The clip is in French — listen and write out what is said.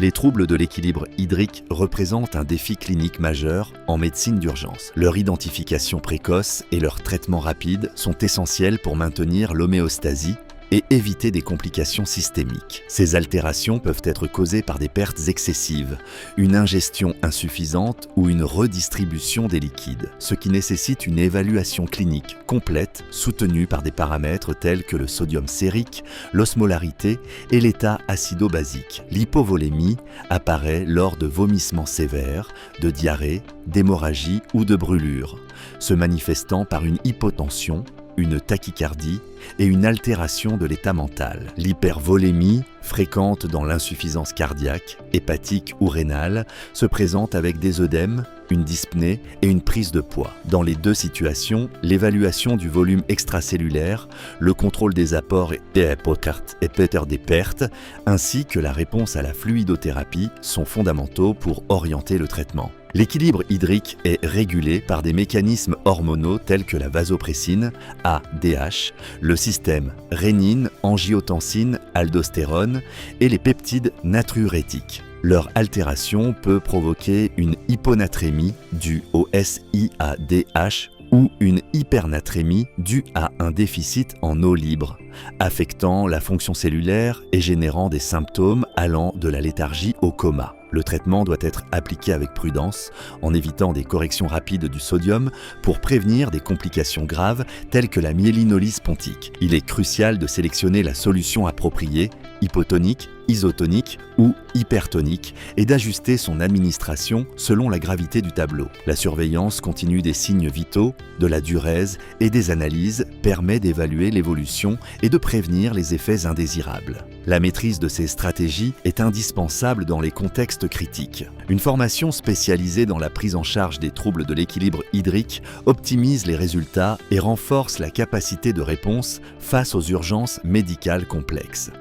Les troubles de l'équilibre hydrique représentent un défi clinique majeur en médecine d'urgence. Leur identification précoce et leur traitement rapide sont essentiels pour maintenir l'homéostasie et éviter des complications systémiques. Ces altérations peuvent être causées par des pertes excessives, une ingestion insuffisante ou une redistribution des liquides, ce qui nécessite une évaluation clinique complète soutenue par des paramètres tels que le sodium sérique, l'osmolarité et l'état acido-basique. L'hypovolémie apparaît lors de vomissements sévères, de diarrhée, d'hémorragie ou de brûlure, se manifestant par une hypotension, une tachycardie et une altération de l'état mental. L'hypervolémie, fréquente dans l'insuffisance cardiaque, hépatique ou rénale, se présente avec des œdèmes, une dyspnée et une prise de poids. Dans les deux situations, l'évaluation du volume extracellulaire, le contrôle des apports et peut-être des pertes, ainsi que la réponse à la fluidothérapie sont fondamentaux pour orienter le traitement. L'équilibre hydrique est régulé par des mécanismes hormonaux tels que la vasopressine, ADH, le système rénine, angiotensine, aldostérone et les peptides natriurétiques. Leur altération peut provoquer une hyponatrémie due au SIADH ou une hypernatrémie due à un déficit en eau libre, affectant la fonction cellulaire et générant des symptômes allant de la léthargie au coma. Le traitement doit être appliqué avec prudence, en évitant des corrections rapides du sodium pour prévenir des complications graves telles que la myélinolyse pontique. Il est crucial de sélectionner la solution appropriée, hypotonique, isotonique ou hypertonique, et d'ajuster son administration selon la gravité du tableau. La surveillance continue des signes vitaux, de la diurèse et des analyses permet d'évaluer l'évolution et de prévenir les effets indésirables. La maîtrise de ces stratégies est indispensable dans les contextes critiques. Une formation spécialisée dans la prise en charge des troubles de l'équilibre hydrique optimise les résultats et renforce la capacité de réponse face aux urgences médicales complexes.